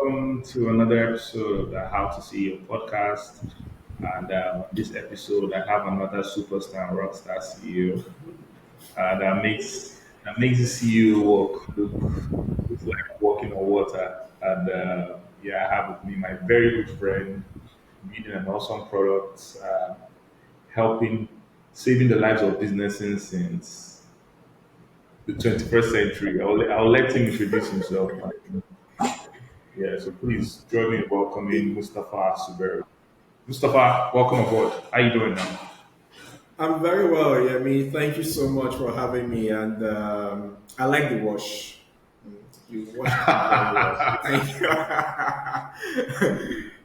welcome to another episode of the How to See Your podcast. And this episode, I have another superstar and rockstar CEO that makes the CEO work look like walking on water. And yeah, I have with me my very good friend, building an awesome product, helping saving the lives of businesses since the 21st century. I'll let him introduce himself. Yeah, so please join me in welcoming Mustapha Suberu. Mustafa, welcome aboard. How you doing now? I'm very well, Yemi. Thank you so much for having me, and I like the wash. You washed me very well. Thank you.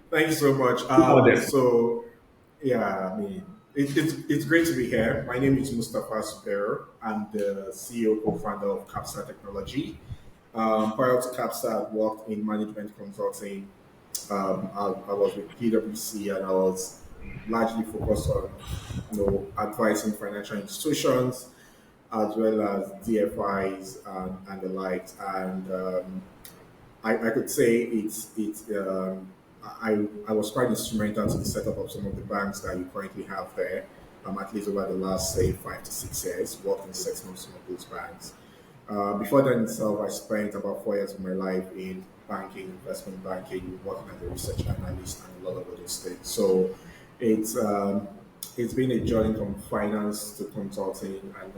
Thank you so much. Too modest. Yeah, I mean, it's great to be here. My name is Mustapha Suberu. I'm the CEO co-founder of Capsa Technology. Prior to Capsa, I worked in management consulting. I was with PwC, and I was largely focused on advising financial institutions as well as DFIs and the likes. And I could say I was quite instrumental to the setup of some of the banks that you currently have there. At least over the last say 5 to 6 years, worked in setting up some of those banks. Before that itself, I spent about 4 years of my life in banking, investment banking, working as a research analyst, and a lot of other things. So it's um, it's been a journey from finance to consulting and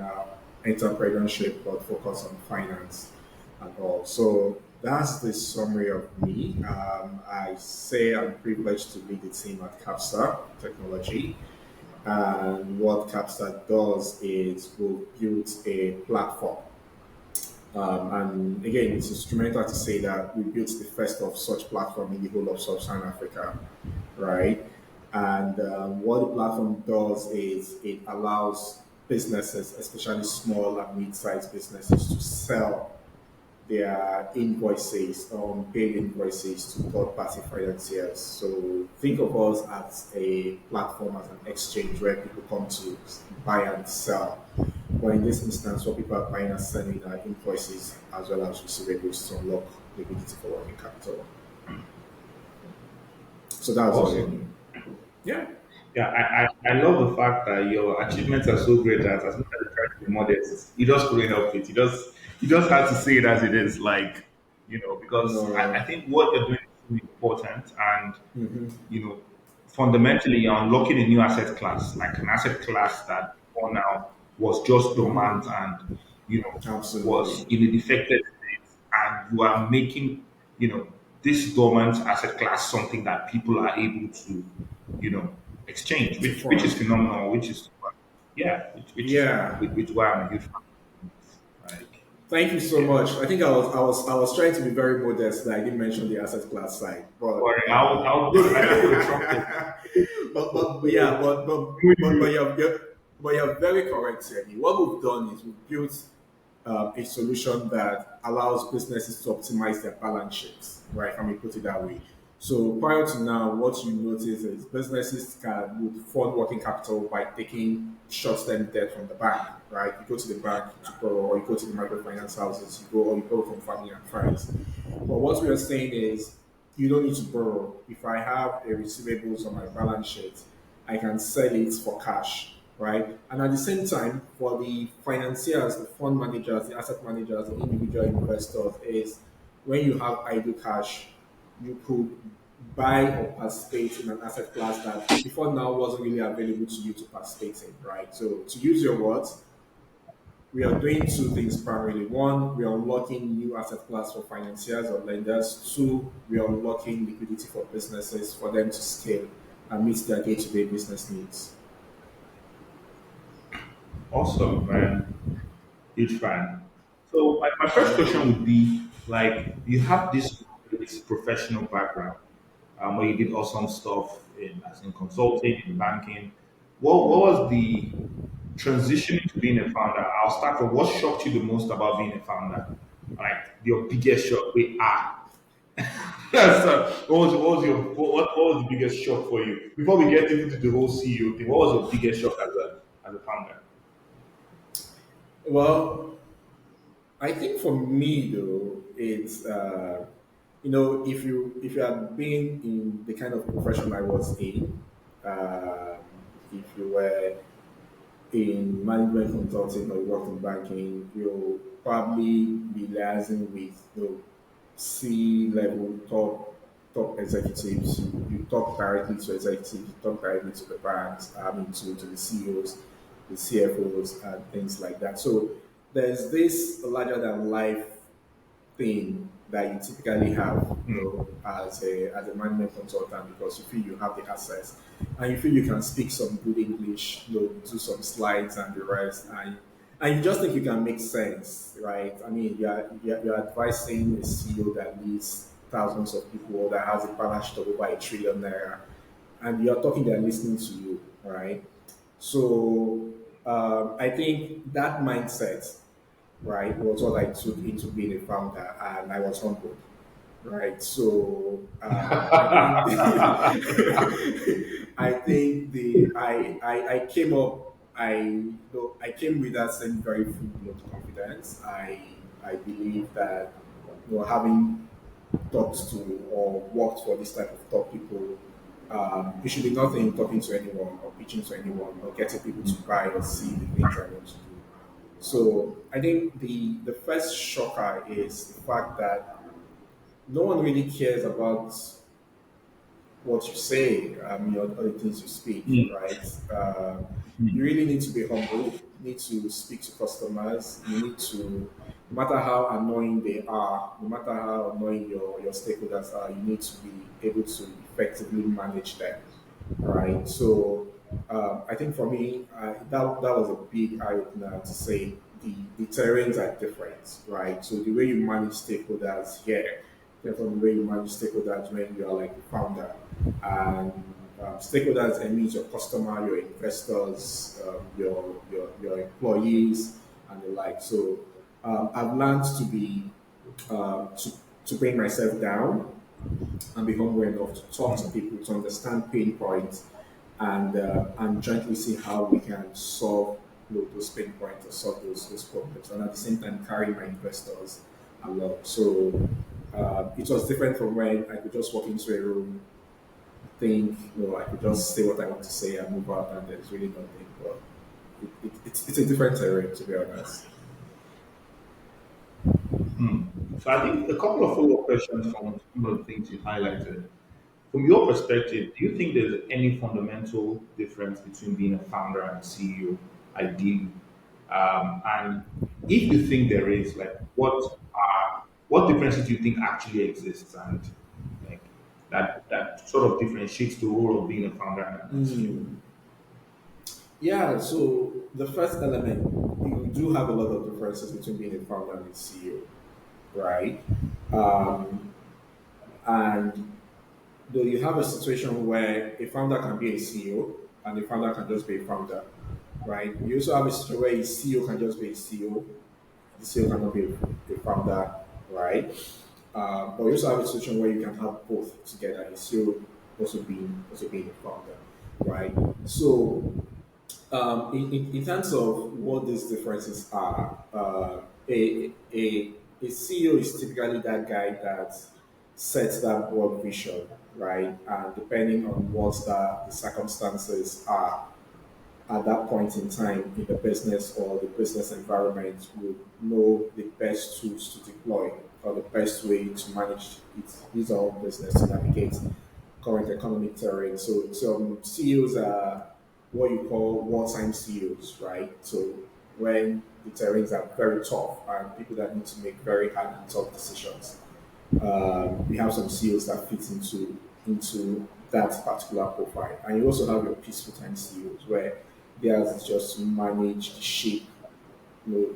entrepreneurship, but focus on finance and all. So that's the summary of me. I say I'm privileged to lead the team at Capsa Technology. And what Capsa does is we've built a platform and again, it's instrumental to say that we built the first of such platform in the whole of Sub-Saharan Africa, right? And what the platform does is it allows businesses, especially small and mid-sized businesses, to sell their invoices, paid invoices to third-party financiers. So think of us as a platform, as an exchange where people come to buy and sell. But in this instance, what people are buying and selling are invoices as well as receivables to unlock liquidity for working capital. So that's what I Awesome. mean. Yeah. Yeah, I love the fact that your achievements are so great that as much as you try to be modest, you just couldn't help it. You just had to say it as it is, like, because I No. think what you're doing is really important and Hmm. you know, fundamentally you're unlocking a new asset class, like an asset class that before now was just dormant and was Absolutely. in a defected state, and you are making this dormant asset class something that people are able to you know exchange, To which is fund. phenomenal, which is yeah, which is Yeah. which why I'm a huge fan. Like, Thank you so yeah. much. I think I was trying to be very modest that I didn't mention the asset class side, but Sorry, I'll go the trumpet. but yeah, but you're very correct, Sergi. What we've done is we've built a solution that allows businesses to optimize their balance sheets, right? Can we put it that way? So prior to now, what you notice is businesses can would fund working capital by taking short-term debt from the bank, right? You go to the bank to borrow, or you go to the microfinance houses, you borrow from family and friends. But what we are saying is you don't need to borrow. If I have a receivables on my balance sheet, I can sell it for cash, right? And at the same time, for the financiers, the fund managers, the asset managers, the individual investors, is when you have idle cash, you could buy or participate in an asset class that before now wasn't really available to you to participate in, right? So to use your words, we are doing two things primarily. One, we are unlocking new asset class for financiers or lenders. Two, we are unlocking liquidity for businesses for them to scale and meet their day-to-day business needs. Awesome, man. Huge fan. So my first question would be like, you have this great professional background, where you did awesome stuff in consulting, in banking. What was the transition to being a founder? I'll start from what shocked you the most about being a founder? Like your biggest shock. Wait, Yes, sir. What was the biggest shock for you? Before we get into the whole CEO thing, what was your biggest shock as a founder? Well, I think for me though, it's if you had been in the kind of profession I was in, um, if you were in management consulting or you worked in banking, you'll probably be liaising with C-level top executives. You talk directly to executives, you talk directly to the banks, I mean to the CEOs, the CFOs, and things like that. So there's this larger than life thing that you typically have, as a management consultant because you feel you have the access and you feel you can speak some good English, do some slides and the rest, and you just think you can make sense, right? I mean, you're advising a CEO that leads thousands of people that has a balance sheet of over £1 trillion, and you're talking, they're listening to you, right? So I think that mindset, right, was what I took into being a founder, and I was humbled, right? So I think I think I came up, I came with that same very full blown confidence. I believe that having talked to or worked for this type of top people, it should be nothing talking to anyone or pitching to anyone or getting people to buy or see the things I want to do. So I think the first shocker is the fact that no one really cares about what you say, or the things you speak, Mm, right? You mm, really need to be humble. You need to speak to customers. You need to, no matter how annoying they are, no matter how annoying your stakeholders are, you need to be able to effectively manage them, right? So I think for me, that was a big eye opener to say the terrains are different, right? So the way you manage stakeholders here, different from the way you manage stakeholders when you are like the founder. And stakeholders, it means your customer, your investors, your employees, and the like. So I've learned to be to bring myself down and be humble enough to talk to mm. people, to understand pain points, and jointly see how we can solve those pain points or solve those problems, and at the same time carry my investors along. So it was different from when I could just walk into a room, think, I could just say what I want to say and move out, and there's really nothing. But it's a different terrain, to be honest. So I think a couple of follow-up questions from some of the things you highlighted. From your perspective, do you think there's any fundamental difference between being a founder and a CEO, ideally? And if you think there is, like, what differences do you think actually exists, and like that sort of differentiates the role of being a founder and a CEO? Mm. Yeah, so the first element, you do have a lot of differences between being a founder and a CEO, right? Um, and though you have a situation where a founder can be a CEO and a founder can just be a founder, right? You also have a situation where a CEO can just be a CEO, the CEO cannot be a founder, right? But you also have a situation where you can have both together, a CEO also being a founder, right? So in terms of what these differences are, a CEO is typically that guy that sets that broad vision, right? And depending on what the circumstances are at that point in time in the business or the business environment, will know the best tools to deploy or the best way to manage his own business to navigate current economic terrain. So some CEOs are what you call wartime CEOs, right? So when the terrains are very tough and people that need to make very hard and tough decisions, we have some CEOs that fit into that particular profile. And you also have your peaceful time CEOs where theirs is just to manage the shape,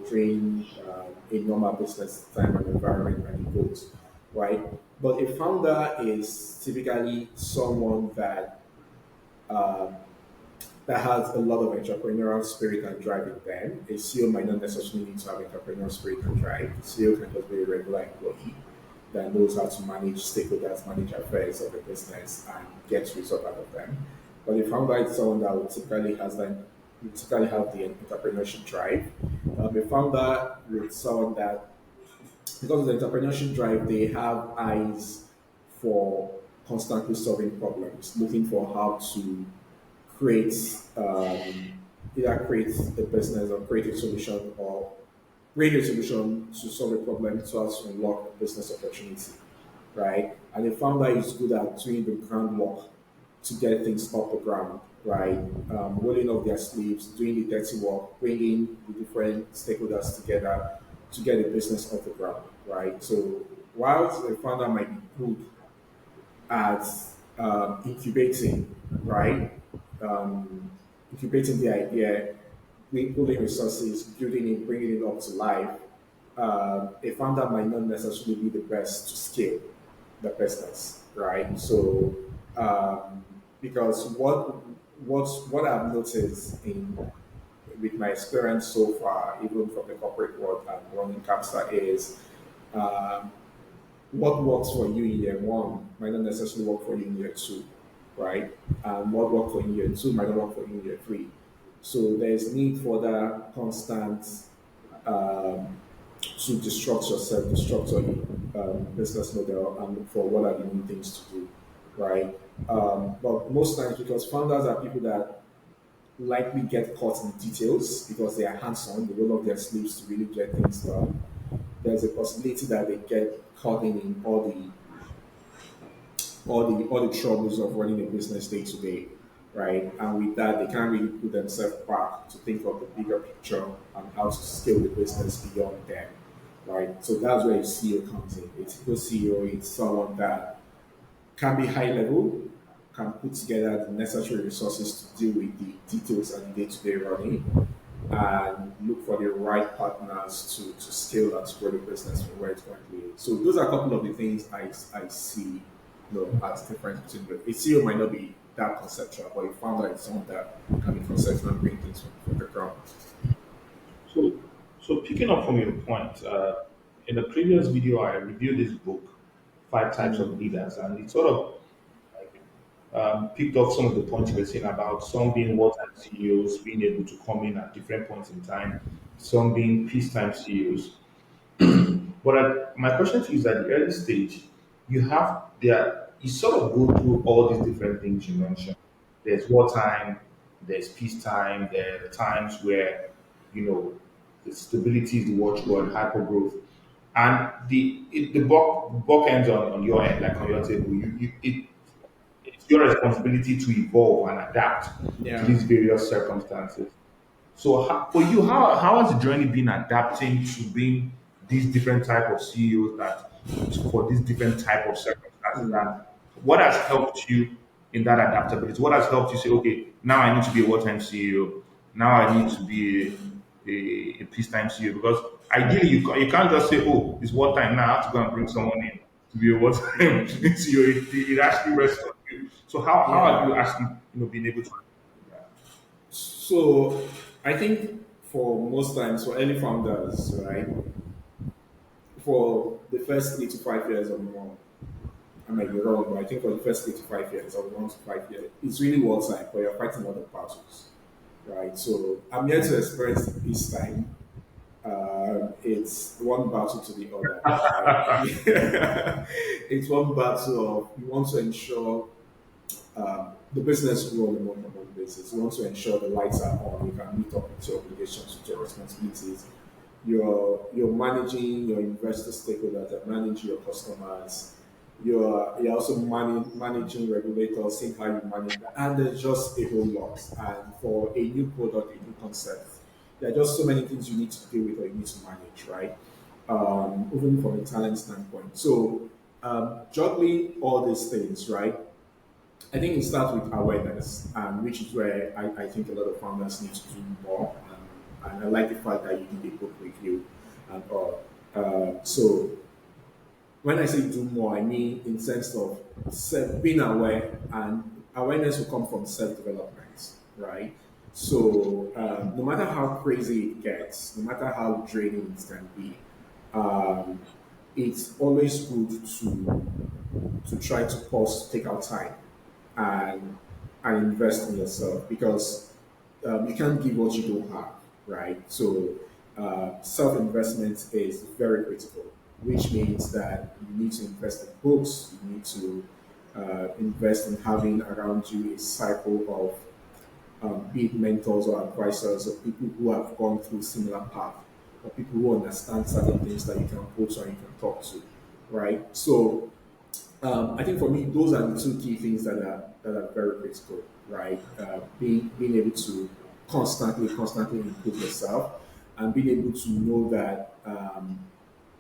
during a normal business time and environment and it goes, right? But a founder is typically someone that has a lot of entrepreneurial spirit and drive in them. A CEO might not necessarily need to have entrepreneurial spirit and drive. A CEO can just be a regular employee that knows how to manage stakeholders, manage affairs of the business, and get results out of them. But the founder is someone that will typically have the entrepreneurship drive. A founder with someone that because of the entrepreneurship drive, they have eyes for constantly solving problems, looking for how to create either create a business or create a solution or bring a solution to solve a problem so as to unlock a business opportunity, right? And the founder is good at doing the groundwork to get things off the ground, right? Rolling up their sleeves, doing the dirty work, bringing the different stakeholders together to get the business off the ground, right? So whilst the founder might be good at incubating, right? Incubating the idea, pulling resources, building it, bringing it up to life. A founder might not necessarily be the best to scale the business, right? So, because what I've noticed in with my experience so far, even from the corporate world and running Capsa, is um, what works for you in year one might not necessarily work for you in year two, right? And what worked for you in year two might not work for you in year three. So there's need for that constant um, to destruct yourself, destruct your business model, and look for what are the new things to do, right? But most times, because founders are people that likely get caught in details because they are hands-on, they roll up their sleeves to really get things done. There's a possibility that they get caught in all the troubles of running a business day to day, right? And with that, they can't really put themselves back to think of the bigger picture and how to scale the business beyond them, right? So that's where a CEO comes in. A typical CEO is someone that can be high level, can put together the necessary resources to deal with the details and the day-to-day running, and look for the right partners to scale and to grow the business from where it's currently is. So those are a couple of the things I see, as difference between the a CEO might not be that conceptual, but a founder is someone that can be conceptual and bring things from the ground. So, so picking up from your point, in the previous video, I reviewed this book, Five Types of Leaders, and it sort of like picked up some of the points you were saying about some being wartime CEOs being able to come in at different points in time, some being peacetime CEOs. But my question to you is at the early stage, you have there, you sort of go through all these different things you mentioned. There's wartime, there's peacetime, there are times where, the stability is the watchword, hyper growth. And the buck ends on your end, like on your table. It's your responsibility to evolve and adapt to Yeah. these various circumstances. So for you, how has the journey been adapting to being these different type of CEOs for these different type of circumstances? And what has helped you in that adaptability? What has helped you say, okay, now I need to be a wartime CEO. Now I need to be a peacetime CEO, because ideally you can't just say, oh, it's wartime now. I have to go and bring someone in to be a wartime CEO. It actually rests on you. So how have Yeah. you actually been able to do that? So I think for most times, for early founders, right, for the first 3 to 5 years or more, I might be wrong, but I think for the first 3 to 5 years or 1 to 5 years, it's really wartime, but you're fighting other battles, right? So I'm here to experience the peace time. It's one battle to the other, right? It's one battle of you want to ensure the business grow on a month-to-month basis. You want to ensure the lights are on, you can meet up with your obligations, with your responsibilities. You're managing your investor stakeholders, you're managing your customers, you're also managing regulators, seeing how you manage that. And there's just a whole lot. And for a new product, a new concept, there are just so many things you need to deal with or you need to manage, right? Even from a talent standpoint. So juggling all these things, right? I think it starts with awareness, which is where I think a lot of founders need to do more. And I like the fact that you did a book review and all. So when I say do more, I mean in sense of being aware, and awareness will come from self-development, right? So no matter how crazy it gets, no matter how draining it can be, um, it's always good to try to pause, take out time, and and invest in yourself because you can't give what you don't have, right? So self investment is very critical. which means that you need to invest in books, you need to invest in having around you a cycle of be it mentors or advisors or people who have gone through similar path or people who understand certain things that you can go to and you can talk to, right? So I think for me, those are the two key things that are very critical, right? Being able to constantly improve yourself, and being able to know that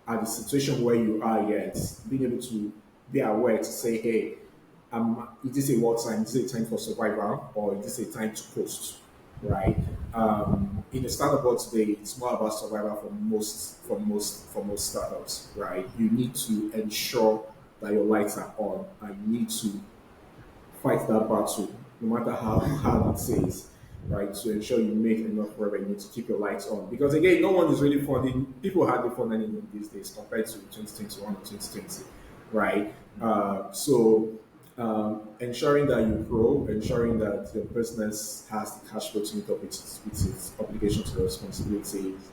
at the situation where you are yet, being able to be aware to say, hey, is this a war time? Is this a time for survival, or is this a time to post? Right? In the startup world today, it's more about survival for most startups. Right? You need to ensure that your lights are on, and you need to fight that battle, no matter how hard it is, right? To ensure you make enough revenue to keep your lights on. Because again, no one is really funding. People hardly fund anything these days compared to 2021 or 2020, right? Ensuring that you grow, ensuring that your business has the cash flow to meet up with its obligations and responsibilities,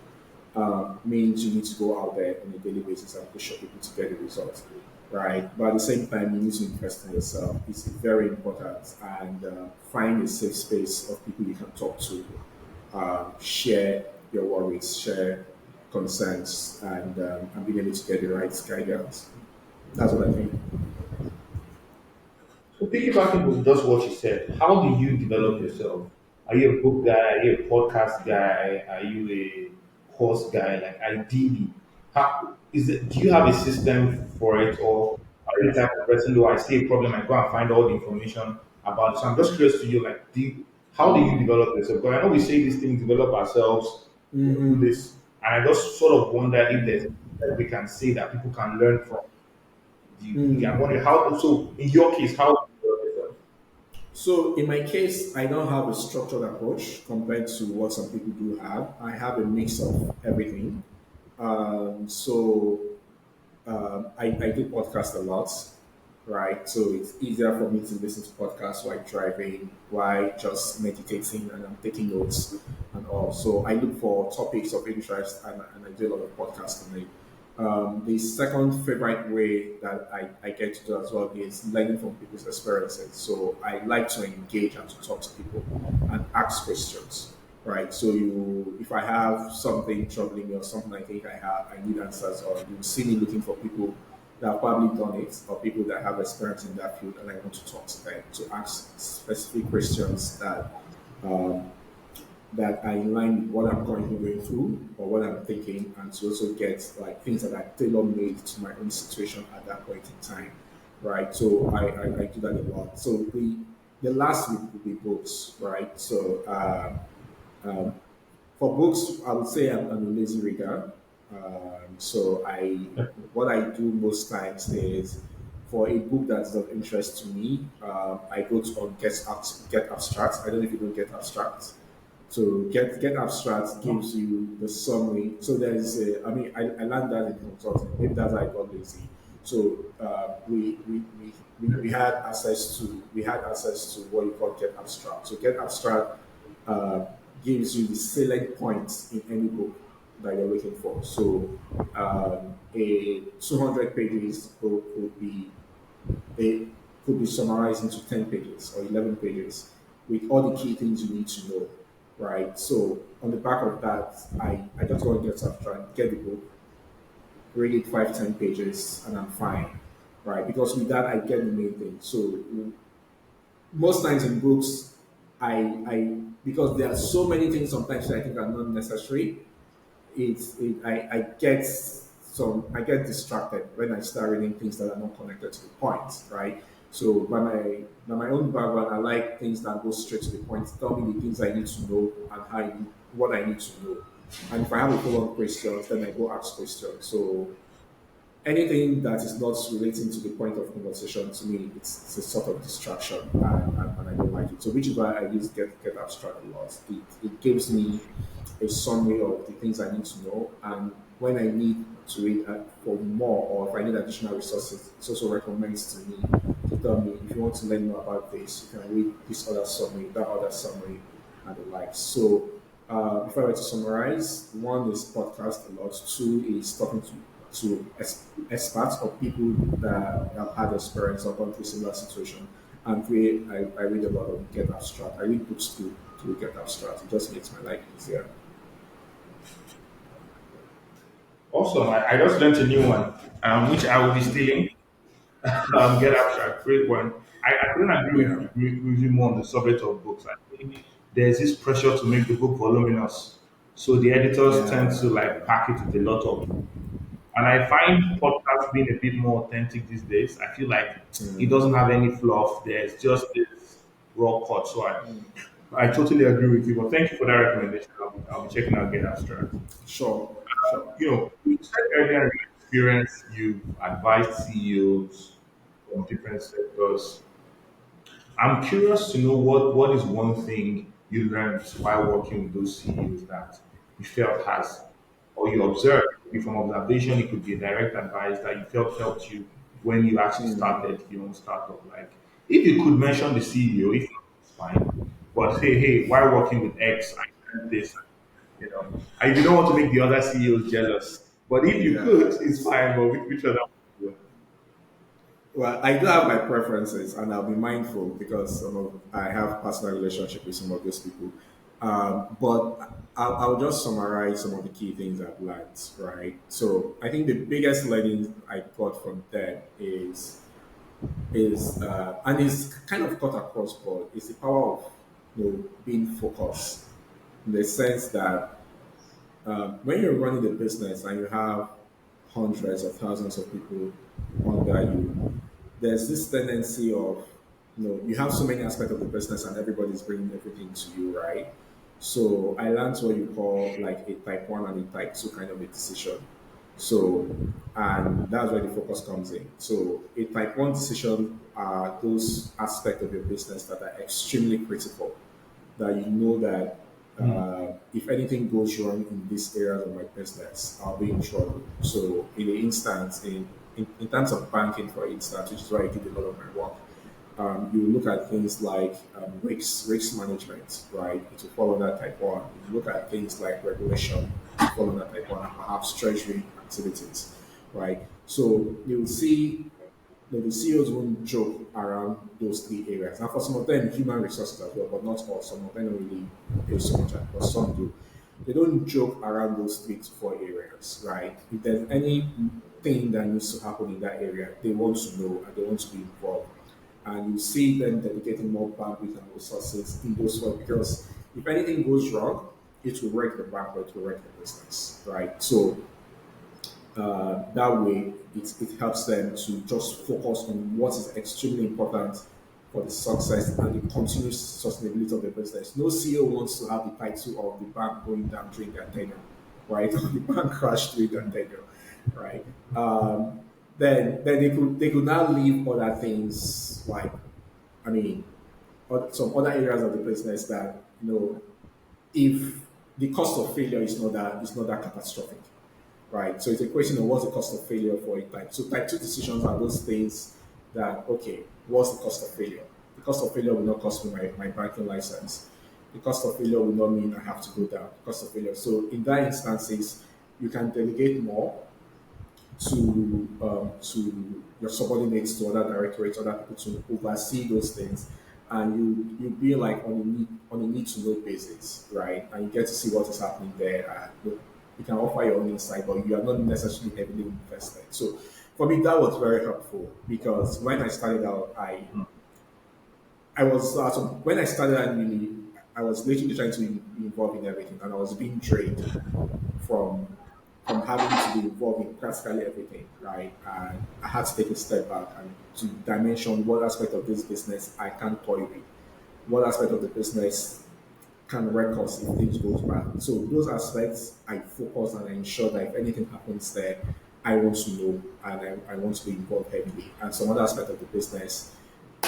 means you need to go out there on a daily basis and push your people to get the results, right? But at the same time, you need to invest in yourself. It's very important, and find a safe space of people you can talk to, share your worries, share concerns, and being able to get the right guidance. That's what I think. So piggybacking with just what you said, how do you develop yourself? Are you a book guy? Are you a podcast guy? Are you a course guy? Like ideally, how is it? Do you have a system for it, or are you the type of person who I see a problem, I go and find all the information about it? So I'm just curious to you, like, how do you develop yourself? Because I know we say these things, develop ourselves, do Hmm. this, and I just sort of wonder if there's that we can say that people can learn from. I'm wondering how. So in your case, how do you develop yourself? So in my case, I don't have a structured approach compared to what some people do have. I have a mix of everything. I do podcast a lot, right? So it's easier for me to listen to podcasts while driving, while just meditating, and I'm taking notes and all. So I look for topics of interest, and I do a lot of podcasting. The second favorite way that I get to do as well is learning from people's experiences. So I like to engage and to talk to people and ask questions, right? So if I have something troubling me or something I think I need answers on, you see me looking for people that have probably done it or people that have experience in that field, and I want to talk to them to ask specific questions um, that are in line with what I'm currently going through or what I'm thinking, and to also get like things that are tailor made to my own situation at that point in time, right? So I do that a lot. So the last week will be books, right? So um, for books, I would say I'm a lazy reader. So what I do most times is for a book that's of interest to me, I go to on Get Abstract. I don't know if you don't Get Abstract. So Get Abstract gives you the summary. So I learned that in consulting. Maybe that's why I got lazy. So we had access to what you call Get Abstract. So Get Abstract uh, gives you the salient points in any book that you're looking for. So a 200 pages book it could be summarized into 10 pages or 11 pages with all the key things you need to know, right? So on the back of that, I just go and get abstract, get the book, read it 5, 10 pages, and I'm fine, right? Because with that, I get the main thing. So most times in books, because there are so many things sometimes that I think are not necessary, I get distracted when I start reading things that are not connected to the point, right? So by my own background, I like things that go straight to the point. Tell me the things I need to know and what I need to know. And if I have a follow-up questions, then I go ask questions. So anything that is not relating to the point of conversation to me, it's a sort of distraction, and I don't like it. So which is why I use Get Abstract a lot. It gives me a summary of the things I need to know, and when I need to read for more, or if I need additional resources, it also recommends to me to tell me if you want to learn more about this, you can read this other summary, that other summary, and the like. So if I were to summarize, one is podcast a lot, two is talking to to experts or people that have had experience or gone through similar situation. And I read a lot of Get Abstract. I read books to Get Abstract. It just makes my life easier. Awesome. I just learned a new one, which I will be stealing. Get abstract, great one. I couldn't agree Yeah. with you more on the subject of books. I think there's this pressure to make the book voluminous. So the editors tend to Yeah. like pack it with a lot of, and I find podcasts being a bit more authentic these days. I feel like it Mm. doesn't have any fluff. There's just this raw cut. So I totally agree with you. But thank you for that recommendation. I'll be checking out Get Abstract. Sure. Sure. You said earlier in your experience, you've advised CEOs from different sectors. I'm curious to know what is one thing you learned while working with those CEOs that you felt has, or you observed, it could be from observation, it could be a direct advice that you felt helped you when you actually Mm. started your own startup. Like, if you could mention the CEO, if not, it's fine. But hey, while working with X, I learned this, and you don't want to make the other CEOs jealous. But if you Yeah. could, it's fine. But which other one? Well, I do have my preferences, and I'll be mindful because I have personal relationship with some of those people. But I'll just summarize some of the key things I've learned. Right. So I think the biggest learning I got from them is and it's kind of cut across board is the power of being focused in the sense that when you're running the business and you have hundreds of thousands of people under you, there's this tendency of, you have so many aspects of the business and everybody's bringing everything to you, right? So I learned what you call like a type one and a type two kind of a decision. So, and that's where the focus comes in. So, a type one decision are those aspects of your business that are extremely critical, that you know that Hmm. if anything goes wrong in this area of my business, I'll be in trouble. So, in the instance, in terms of banking, for instance, which is where I did a lot of my work, you look at things like risk management, right? It will follow that type one. You look at things like regulation, it will follow that type one, and perhaps treasury activities, right? So you'll see the CEOs won't joke around those three areas. And for some of them, human resources as well, but not all. Some of them don't really pay so much, but some do. They don't joke around those 3 to 4 areas, right? If there's anything that needs to happen in that area, they want to know and they want to be involved. And you see them dedicating more bandwidth and resources in those work because if anything goes wrong, it will wreck the bank or it will wreck the business, right? So that way it helps them to just focus on what is extremely important for the success and the continuous sustainability of the business. No CEO wants to have the title of the bank going down during their tenure, right? Or the bank crash during their tenure, right? Then they could now leave other things like, I mean, some other areas of the business that if the cost of failure is not that catastrophic, right? So it's a question of what's the cost of failure for a type. So type two decisions are those things that, okay, what's the cost of failure? The cost of failure will not cost me my banking license. The cost of failure will not mean I have to go down. The cost of failure. So in that instances, you can delegate more to your subordinates, to other directorates, other people to oversee those things, and you be like on a need to know basis, right? And you get to see what is happening there. And you can offer your own insight, but you are not necessarily heavily invested. So for me, that was very helpful because when I started out, I was when I started at uni, I was literally trying to be involved in everything, and I was being drained from from having to be involved in practically everything, right? And I had to take a step back and to dimension what aspect of this business I can toy with, what aspect of the business can wreck us if things goes bad. So those aspects I focus and I ensure that if anything happens there, I want to know and I want to be involved heavily. And some other aspect of the business,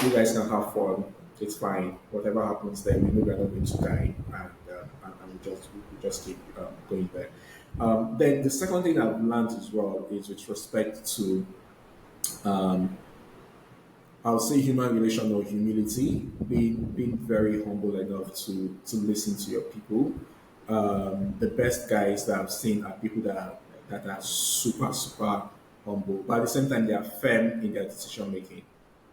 you guys can have fun. It's fine. Whatever happens there, we know we're not going to die, and we just keep going there. Then the second thing I've learned as well is with respect to, I'll say human relation or humility, being very humble enough to listen to your people. The best guys that I've seen are people that that are super, super humble, but at the same time, they are firm in their decision making.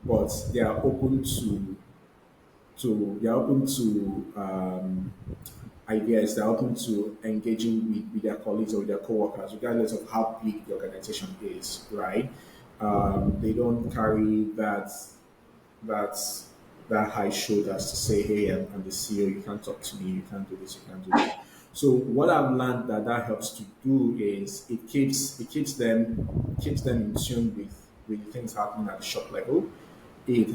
But they are open to ideas. They're open to engaging with their colleagues or with their coworkers, regardless of how big the organization is. Right? They don't carry that that high shoulders to say, "Hey, I'm the CEO. You can't talk to me. You can't do this. You can't do that." So what I've learned that helps to do is it keeps them in tune with the things happening at the shop level. It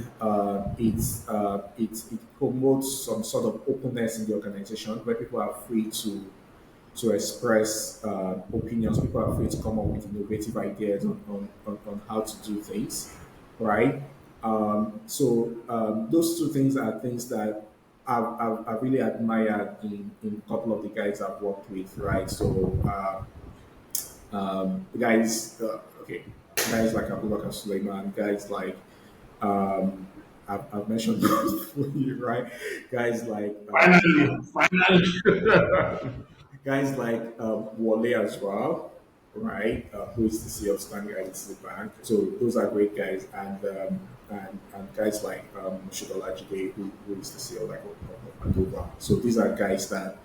promotes some sort of openness in the organization where people are free to express opinions. People are free to come up with innovative ideas on how to do things, right? So those two things are things that I've really admired in a couple of the guys I've worked with, right? The guys, okay, guys like Abubakar Suleiman, guys like um, I've mentioned those for you, right? Guys like Finally, finally. Wale as well, right? Who is the CEO of Standard IDC Bank. So those are great guys, and guys like Shodola Jide, who is the CEO like of Andova. So these are guys that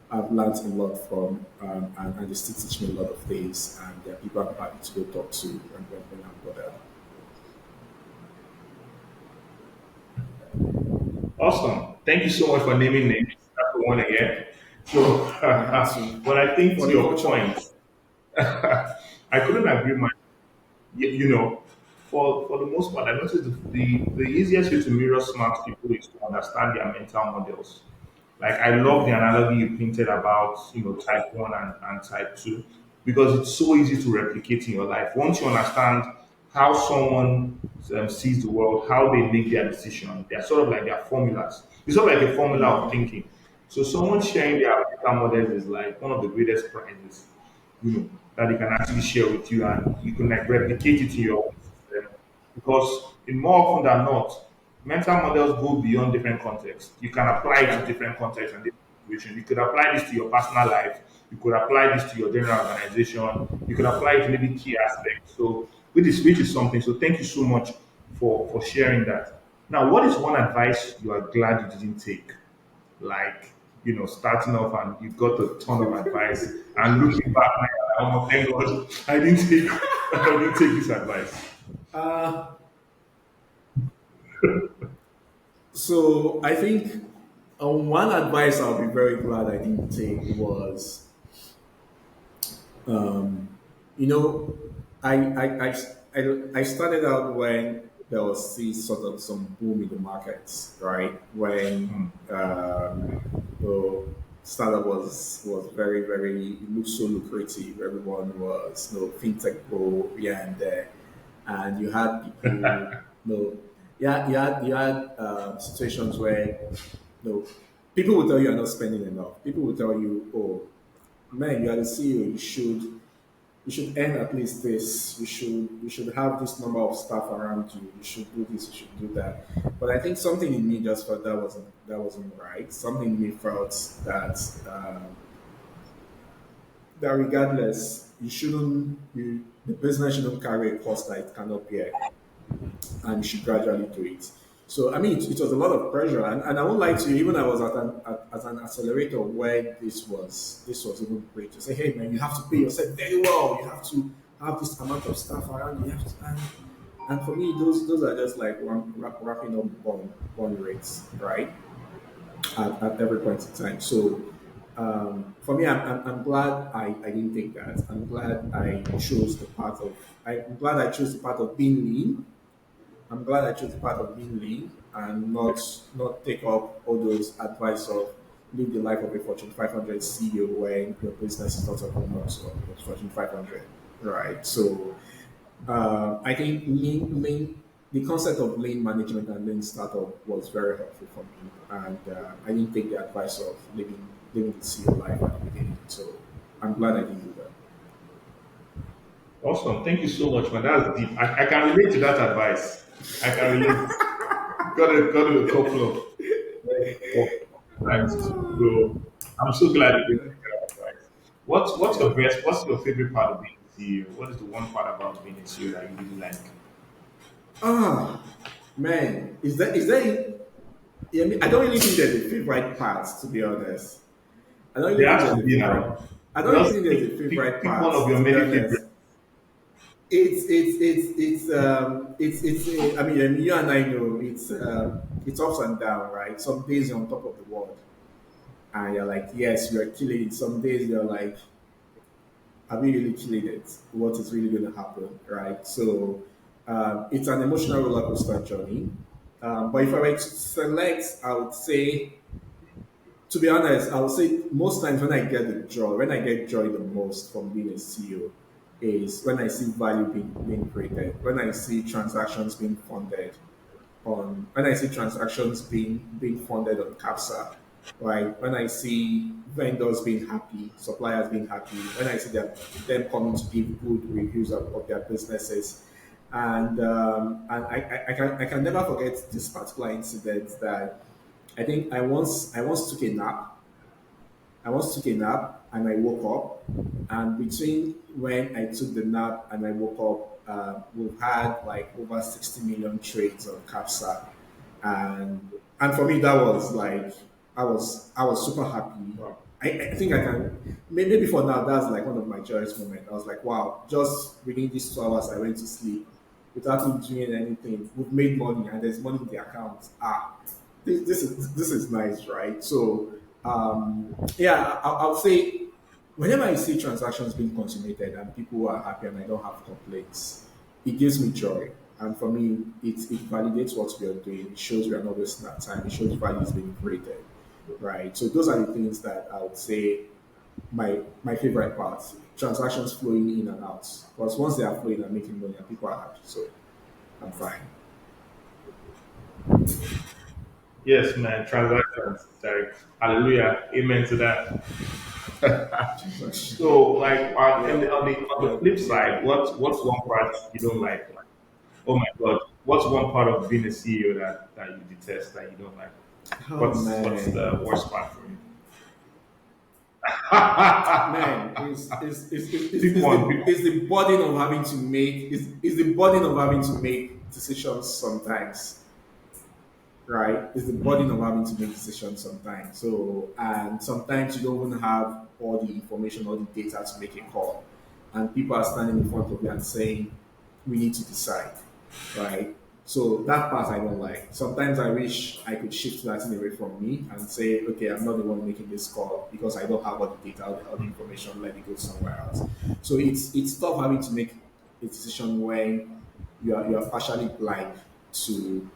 I've learned a lot from, and they still teach me a lot of things, and they're people I'm happy to go talk to when I'm bothered. Awesome. Thank you so much for naming names. That's the one again. So, I had to but I think for to the your culture. point, I couldn't agree more. You know, for the most part, I noticed the easiest way to mirror smart people is to understand their mental models. Like I love the analogy you painted about type one and type two because it's so easy to replicate in your life. Once you understand how someone sees the world, how they make their decision, they're sort of like their formulas. It's sort of like a formula of thinking. So someone sharing their mental models is like one of the greatest prizes that they can actually share with you and you can like replicate it in your own system. Because in more often than not, mental models go beyond different contexts. You can apply it to Yeah, different contexts and different situations. You could apply this to your personal life, you could apply this to your general organization, you could apply it to maybe key aspects. So which is something. So thank you so much for sharing that. Now, what is one advice you are glad you didn't take? Like starting off and you got a ton of advice and looking back now, oh thank god I didn't take I didn't take this advice. uh, so I think one advice I'll be very glad I didn't take was, um, you know, I started out when there was this sort of some boom in the markets, right? When Hmm. the startup was very it looked so lucrative. Everyone was fintech bro here and there, and you had people yeah you had situations where people will tell you you're not spending enough. People will tell you, oh man, you are the CEO, you should earn at least this. You should have this number of staff around you. You should do this. You should do that. But I think something in me just felt that wasn't right. Something in me felt that regardless, the business shouldn't carry a cost that it cannot bear, and you should gradually do it. So I mean, it was a lot of pressure, and I won't lie to you. Even I was at an accelerator where this was even great to say, hey man, you have to pay yourself very well. You have to have this amount of staff around. You have to, and for me, those are just like wrapping up bond rates, right? At every point in time. So for me, I'm glad I didn't take that. I'm glad I chose the path of being lean. I'm glad I chose the path of being lean and not take up all those advice of live the life of a Fortune 500 CEO when your business is not talking about Fortune 500, right? So I think the concept of lean management and lean startup was very helpful for me, and I didn't take the advice of living the CEO life at the beginning. So I'm glad I didn't do that. Awesome, thank you so much man, that's deep. I can relate to that advice. I can relate. Got a couple of times too. So I'm so glad you didn't take that advice. What's your Yeah. best? What's your favorite part of being a CEO? What is the one part about being a CEO that you really like? Ah, man, I mean, I don't really think there's a favorite part, to be honest. I don't really There think has there's to a be favorite. now. I don't really Just think there's a pick favorite pick one part, of your to be many honest. favorites. I mean, you and I know it's ups and down, right? Some days you're on top of the world, and you're like, yes, you're killing it. Some days you're like, are we really killing it? What is really going to happen, right? So it's an emotional roller coaster journey. But if I were to select, I would say, to be honest, I would say most times when I get joy the most from being a CEO is when I see value being created, when I see transactions being funded when I see transactions being funded on Capsa, right? When I see vendors being happy, suppliers being happy, when I see them coming to give good reviews of their businesses, and I can never forget this particular incident that I once took a nap. I once took a nap and I woke up, and between when I took the nap and I woke up, we've had like over 60 million trades on Capsa, and for me that was like I was super happy. Wow. I think I can maybe for now that's like one of my joyous moments. I was like, wow, just within these 2 hours I went to sleep without me doing anything. We've made money and there's money in the account. This is nice, right? So yeah, I would say whenever I see transactions being consummated and people are happy and I don't have complaints, it gives me joy. And for me, it validates what we are doing. It shows we are not wasting our time. It shows value is being created, right? So those are the things that I would say my favorite parts. Transactions flowing in and out. Because once they are flowing and making money, and people are happy, so I'm fine. Yes, man. Transactions. Like, hallelujah. Amen to that. Transaction. So, like, Yeah, on the flip side, what's one part you don't like? Like, oh my God, what's one part of being a CEO that you detest that you don't like? oh What's the man. worst part for you? Man, Pick one. Pick one. is the burden of having to make is the burden of having to make decisions sometimes, right? Is the burden of having to make decisions sometimes. So and sometimes you don't even have all the information, all the data to make a call, and people are standing in front of you and saying, "We need to decide," right? So that part I don't like. Sometimes I wish I could shift that thing away from me and say, okay, I'm not the one making this call because I don't have all the data, all the information, let it go somewhere else. So it's tough having to make a decision when you are partially blind to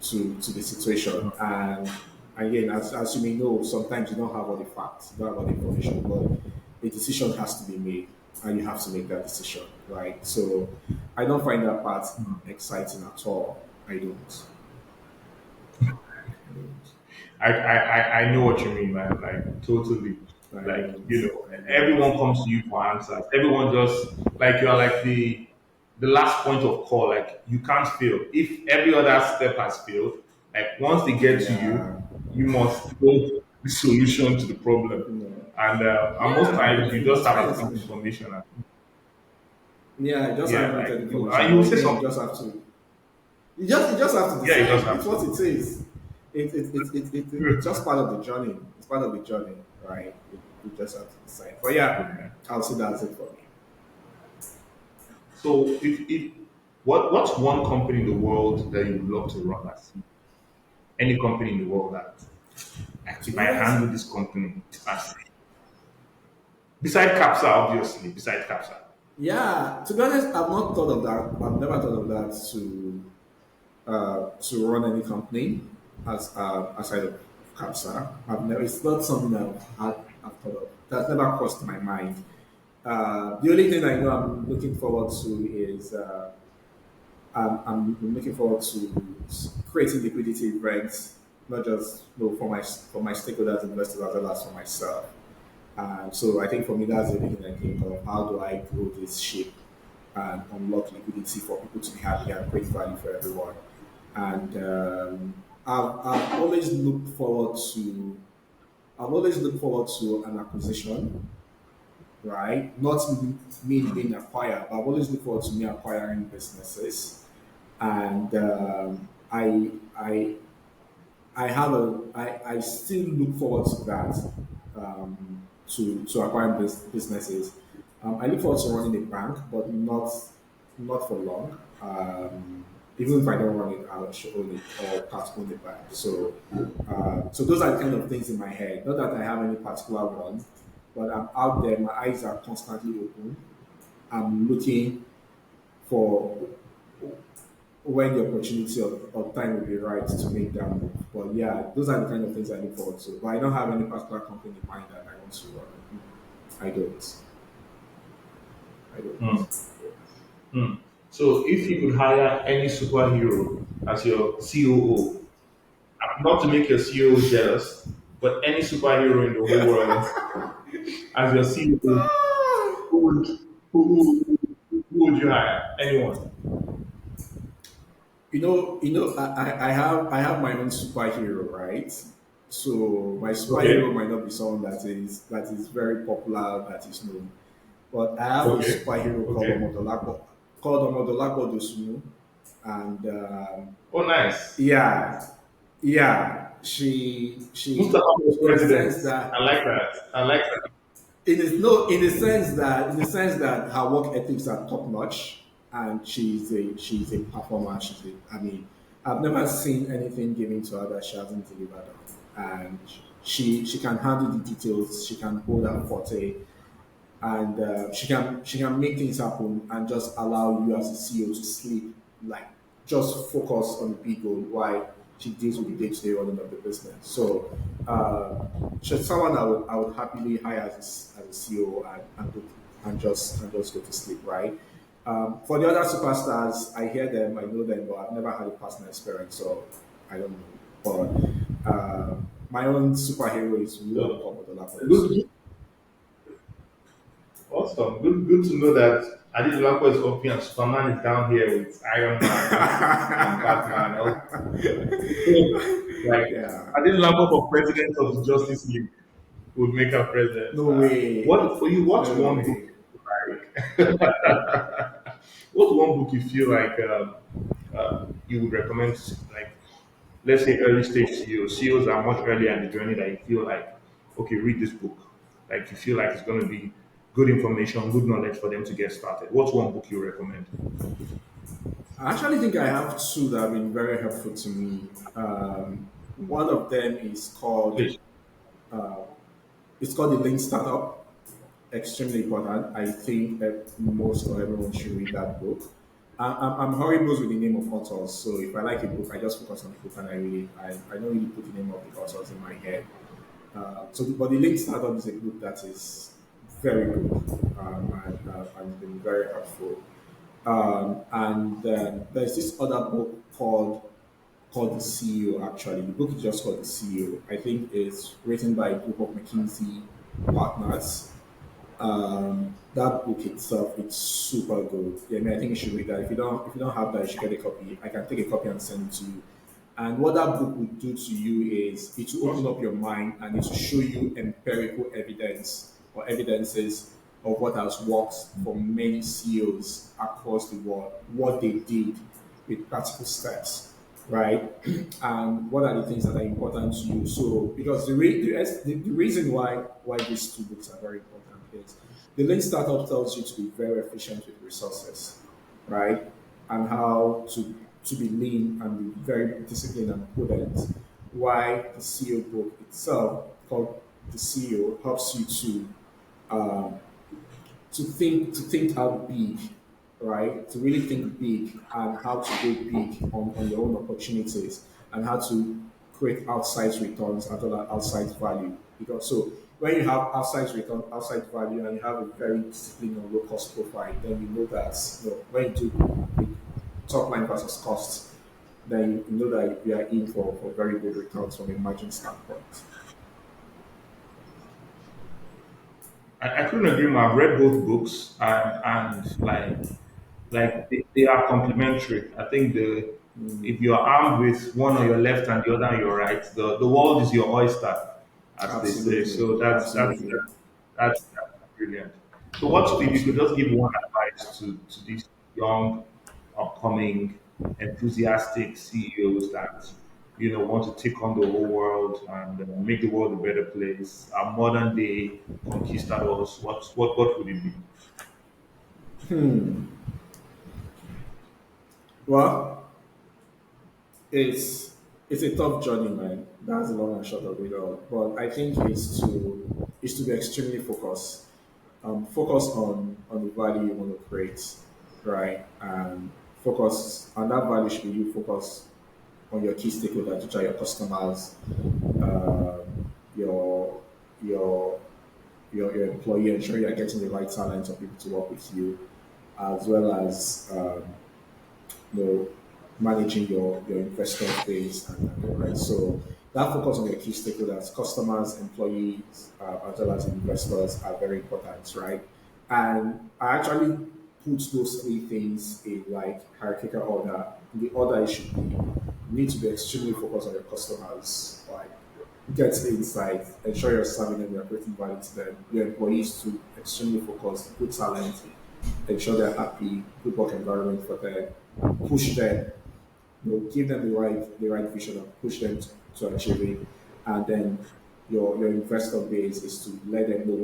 to the situation. And again, as you may know, sometimes you don't have all the facts, you don't have all the information, but a decision has to be made and you have to make that decision, right? So I don't find that part exciting at all. I don't. I don't. I know what you mean, man. Like totally. I Like don't. I don't. everyone comes to you for answers. Everyone just like you are like the last point of call. Like you can't fail. If every other step has failed, like once they get to you, Yeah. you must hold the solution to the problem. No. And most Yeah, times you just it's have fine. enough information. And, Yeah, you just yeah, have limited like information, you but will say again, something. you just have to Yeah, you just decide. have It's what to. it is. It's just part of the journey. It's part of the journey, right? You just have to decide. But yeah, Yeah. I'll say that's it for me. So if what's one company in the world that you would love to run as CEO? Any company in the world that like, To if be I honest, handle this company as beside Capsa, obviously, beside Capsa. yeah. To be honest, I've not thought of that. I've never thought of that to run any company as aside of Capsa. I've never. It's not something I've thought of. That's never crossed my mind. The only thing I know I'm looking forward to is I'm looking forward to creating liquidity events, not just for my stakeholders, investors, as well as for myself. So I think for me, that's the only thing I think of. How do I grow this ship and unlock liquidity for people to be happy and create value for everyone? And I've always looked forward to an acquisition right? Not me being acquired, but I've always looked forward to me acquiring businesses. And I still look forward to that, to acquiring businesses. I look forward to running a bank, but not for long. Even if I don't run it, I should own it or part own the bank. So those are the kind of things in my head. Not that I have any particular one, but I'm out there. My eyes are constantly open. I'm looking for when the opportunity of time will be right to make that move. But yeah, those are the kind of things I look forward to. But I don't have any particular company in mind that I want to run. I don't. I Hmm. don't. Hmm. So if you could hire any superhero as your COO, not to make your CEO jealous, but any superhero in the whole world as your CEO, who would who would you hire? Anyone? I have my own superhero, right? So my superhero Okay. might not be someone that is very popular, that is known. But I have a Okay. superhero Okay. called Omodolapo Dosunu, and Oh, nice. yeah, yeah, she Mustapha was in the president. sense I that like that. I like that. in the sense that her work ethics are top notch, and she's a performer. I mean, I've never seen anything given to her that she hasn't delivered on, and she can handle the details. She can hold her forte, and she can make things happen and just allow you as a CEO to sleep, like just focus on the big goal while she deals with the day-to-day running of the business. So she's someone I would happily hire as a CEO, and just go to sleep, right? For the other superstars, I hear them, I know them, but I've never had a personal experience, so I don't know. But my own superhero is Oluwapo So Odolapo. good, awesome. Good to know that Adilakwa is up here and Superman is down here with Iron Man and Batman. Also, like Yeah. Adilakwa for president of the Justice League would make her president. No way. What for you? What's No one book way. like? What's one book you feel like you would recommend? Like, let's say early stage CEOs. CEOs are much earlier in the journey that you feel like, okay, read this book. Like you feel like it's going to be good information, good knowledge for them to get started. What's one book you recommend? I actually think I have two that have been very helpful to me. One of them is called Please. uh, it's called the Lean Startup. Extremely important. I think that most or everyone should read that book. I'm horrible with the name of authors, so if I like a book, I just focus on the book, and I don't really put the name of the authors in my head. But the Lean Startup is a book that is very good, and been very helpful. And there's this other book called The CEO. Actually, the book is just called The CEO. I think it's written by a group of McKinsey partners. That book itself, it's super good. Yeah, I mean, I think you should read that. If you don't have that, you should get a copy. I can take a copy and send it to you. And what that book will do to you is it will open up Awesome. your mind, and it will show you empirical evidence or evidences of what has worked for many CEOs across the world, what they did with practical steps, right? And what are the things that are important to you. So, because the reason why these two books are very important is the Lean Startup tells you to be very efficient with resources, right? And how to be lean and be very disciplined and prudent. Why the CEO book itself, called the CEO, helps you um, to think out big, right? To really think big and how to go big on your own opportunities, and how to create outside returns as well as outside value. Because so when you have outside return, outside value, and you have a very disciplined and low cost profile, then you know that, when you do the top line versus cost, then you know that you are in for very good returns from a margin standpoint. I couldn't agree more. I've read both books and like they are complementary. I think the if you're armed with one on your left and the other on your right, the world is your oyster, as they say. Absolutely, So that's absolutely. that's brilliant. So, what if you could just give one advice to these young, upcoming, enthusiastic CEOs that want to take on the whole world and make the world a better place? Our modern day conquistadors. What would it be? Well, it's it's a tough journey, man. That's the long and short of it all. But I think it's to be extremely focused. Focus on the value you want to create, right? And focus on that value should be you focus on your key stakeholders, which are your customers, your your your employee, ensure you're getting the right talent of people to work with you, as well as you know, managing your investor base and the right. So that focus on your key stakeholders, customers, employees, as well as investors are very important, right? And I actually put those three things in like hierarchical order. The order it should be you need to be extremely focused on your customers, like get insight, ensure you're serving them, you're creating value to them. Your employees to extremely focus, good talent, ensure they're happy, good work environment for them, push them, give them the right vision and push them to achieve it. And then your investor base is to let them know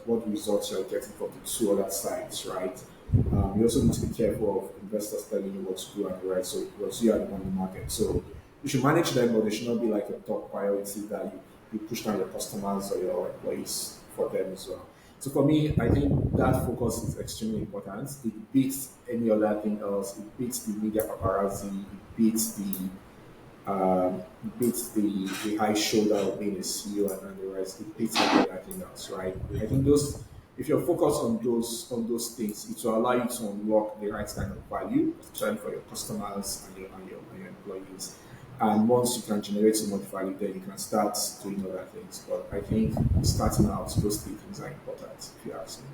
what results you're getting from the two other sides, right? You also need to be careful of investors telling you what to do and the right. So because you are the one in the market. So you should manage them, but they should not be like a top priority that you push down your customers or your employees for them as well. So for me, I think that focus is extremely important. It beats any other thing else. It beats the media paparazzi. It beats the high shoulder of being a CEO and the rest. It beats everything else, right? I think those if you're focused on those things, it will allow you to unlock the right kind of value, especially for your customers and your employees. And once you can generate so much value, then you can start doing other things. But I think starting out, those three things are important, if you ask me.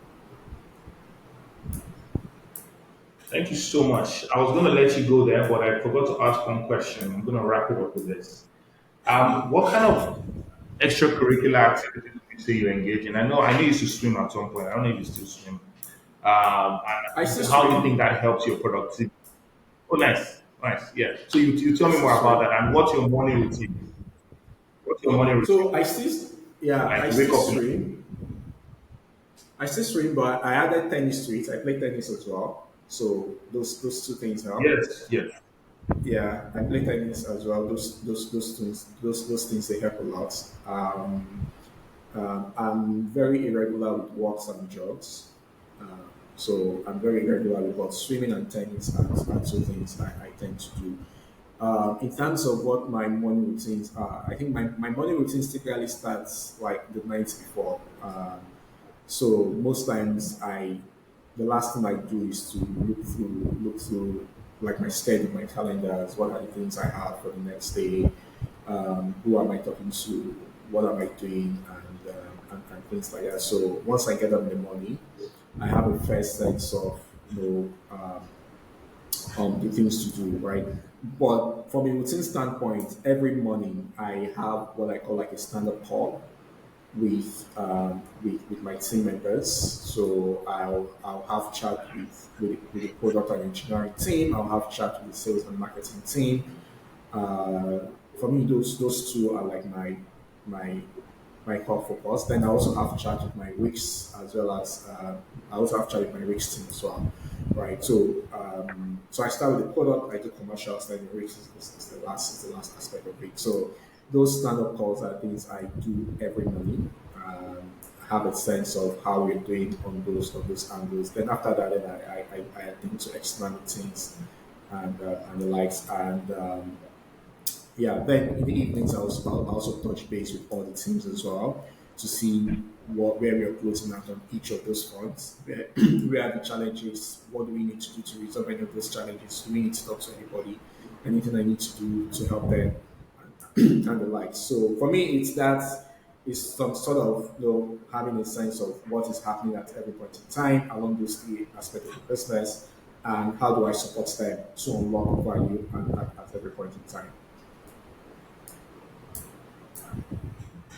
Thank you so much. I was going to let you go there, but I forgot to ask one question. I'm going to wrap it up with this. What kind of extracurricular activities would you say you engage in? I know you used to swim at some point. I don't know if you still swim. I still And how do you think stream. that helps your productivity? Oh, nice, nice. Yeah. So you I tell me still more about stream. that and what's your morning routine? What's your morning routine? So I still, yeah, Like I you wake still up in. stream. I still stream, but I added tennis to it. I play tennis as well. So those two things help. Yes, yes. Yeah, I play tennis as well. Those things they help a lot. I'm very irregular with walks and jogs. So I'm very irregular with both swimming and tennis are two things I tend to do. In terms of what my morning routines are, I think my morning routines typically starts like the night before. So most times the last thing I do is to look through like my schedule, my calendars, what are the things I have for the next day, who am I talking to, what am I doing, and things like that. So once I get up in the morning, I have a first sense of the things to do, right? But from a routine standpoint, every morning I have what I call like a stand-up call with my team members. So I'll have chat with the product and engineering team. I'll have chat with the sales and marketing team. For me, those two are like my my core focus. Then I also have chat with my weeks as well as I also have chat with my weeks team as well, right? So I start with the product, I do commercials, then the weeks is the last aspect of it. So those stand up calls are things I do every morning. Have a sense of how we're doing on those angles. Then after that, then I attempt to external things and the likes and yeah, then in the evenings I'll also touch base with all the teams as well to see where we are closing out on each of those fronts. Where are the challenges? What do we need to do to resolve any of those challenges? Do we need to talk to anybody? Anything I need to do to help them and the like. So for me, it's some sort of having a sense of what is happening at every point in time along those three aspects of the business, and how do I support them to unlock value at every point in time.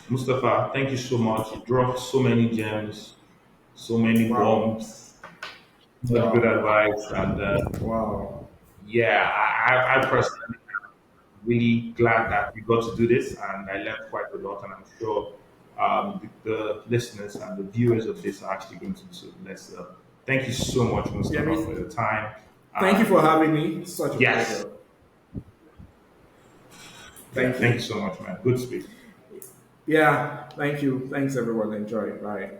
Mustafa, thank you so much. You dropped so many gems, so many Wow. bumps, much good Wow. advice, and Wow. yeah, I personally really glad that we got to do this, and I learned quite a lot, and I'm sure the listeners and the viewers of this are actually going to do so. Let's thank you so much, Yeah, Mustafa, for your time. thank you And for having me. Such a yes, pleasure. yeah, Thank thank you you. so much, man. Good speaking. Yeah, thank you. Thanks, everyone. Enjoy. Bye.